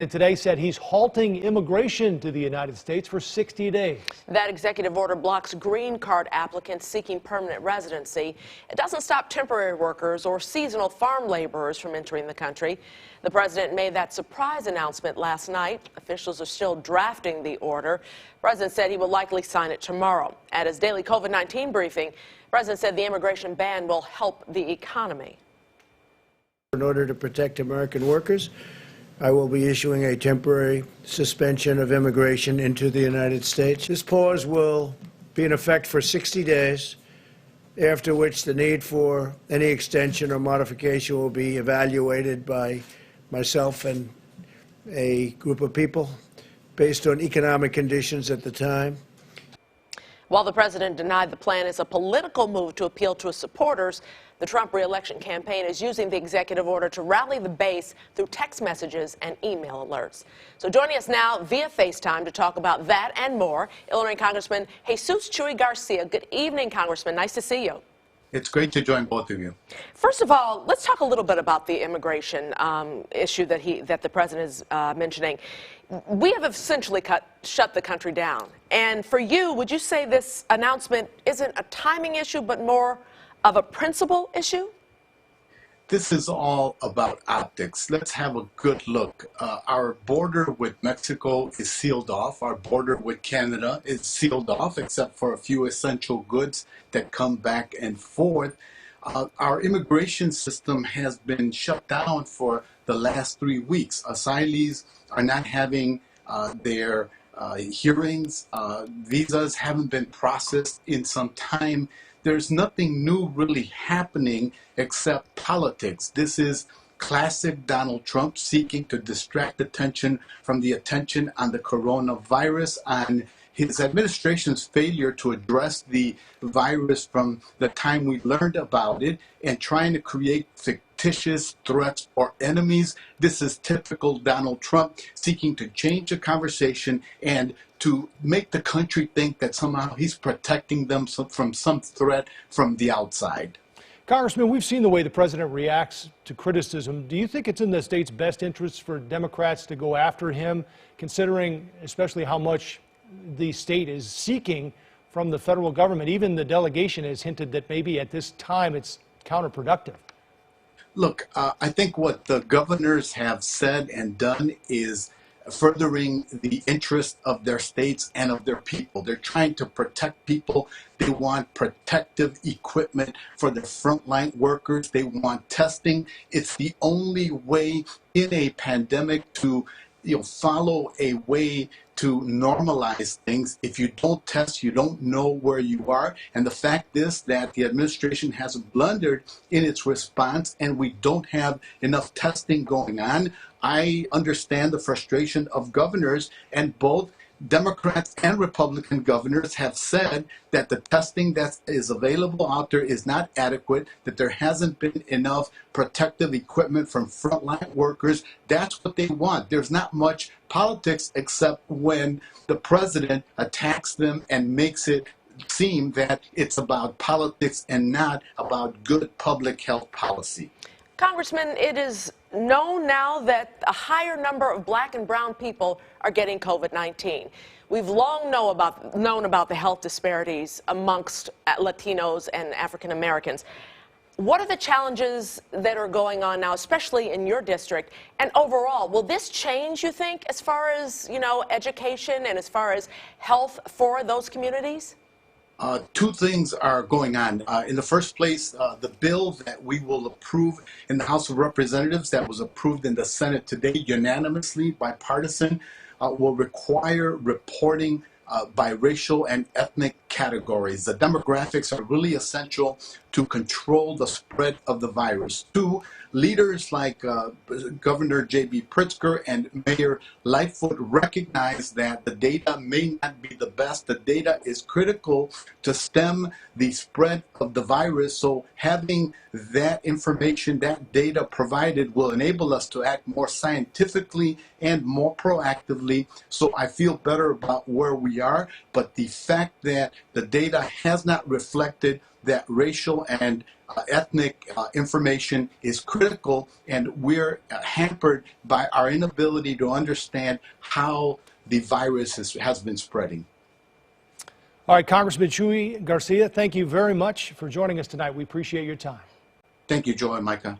And today said he's halting immigration to the United States for 60 days. That executive order blocks green card applicants seeking permanent residency. It doesn't stop temporary workers or seasonal farm laborers from entering the country. The president made that surprise announcement last night. Officials are still drafting the order. The president said he will likely sign it tomorrow. At his daily COVID-19 briefing, the president said the immigration ban will help the economy. In order to protect American workers, I will be issuing a temporary suspension of immigration into the United States. This pause will be in effect for 60 days, after which the need for any extension or modification will be evaluated by myself and a group of people based on economic conditions at the time. While the president denied the plan as a political move to appeal to his supporters, the Trump re-election campaign is using the executive order to rally the base through text messages and email alerts. So joining us now via FaceTime to talk about that and more, Illinois Congressman Jesus Chuy Garcia. Good evening, Congressman. Nice to see you. It's great to join both of you. First of all, let's talk a little bit about the immigration issue that the president is mentioning. We have essentially shut the country down. And for you, would you say this announcement isn't a timing issue, but more of a principle issue? This is all about optics. Let's have a good look. Our border with Mexico is sealed off. Our border with Canada is sealed off, except for a few essential goods that come back and forth. Our immigration system has been shut down for the last 3 weeks. Asylees are not having their hearings. Visas haven't been processed in some time. There's nothing new really happening except politics. This is classic Donald Trump seeking to distract attention from the attention on the coronavirus, on his administration's failure to address the virus from the time we learned about it, and trying to create fictitious threats or enemies. This is typical Donald Trump seeking to change the conversation and to make the country think that somehow he's protecting them from some threat from the outside. Congressman, we've seen the way the president reacts to criticism. Do you think it's in the state's best interest for Democrats to go after him, considering especially how much the state is seeking from the federal government? Even the delegation has hinted that maybe at this time it's counterproductive. Look, I think what the governors have said and done is furthering the interest of their states and of their people. They're trying to protect people. They want protective equipment for their frontline workers. They want testing. It's the only way in a pandemic to follow a way to normalize things. If you don't test, you don't know where you are. And the fact is that the administration has blundered in its response, and we don't have enough testing going on. I understand the frustration of governors, and both Democrats and Republican governors have said that the testing that is available out there is not adequate, that there hasn't been enough protective equipment from frontline workers. That's what they want. There's not much politics except when the president attacks them and makes it seem that it's about politics and not about good public health policy. Congressman, it is known now that a higher number of black and brown people are getting COVID-19. We've long known about the health disparities amongst Latinos and African Americans. What are the challenges that are going on now, especially in your district? And overall, will this change, you think, as far as, education and as far as health for those communities? Two things are going on. In the first place, the bill that we will approve in the House of Representatives that was approved in the Senate today unanimously, bipartisan, will require reporting by racial and ethnic categories. The demographics are really essential to control the spread of the virus. Two, leaders like Governor J.B. Pritzker and Mayor Lightfoot recognize that the data may not be the best. The data is critical to stem the spread of the virus. So having that information, that data provided will enable us to act more scientifically and more proactively. So I feel better about where we are. But the fact that the data has not reflected that racial and ethnic information is critical, and we're hampered by our inability to understand how the virus has been spreading. All right, Congressman Chuy Garcia, thank you very much for joining us tonight. We appreciate your time. Thank you, Joe and Micah.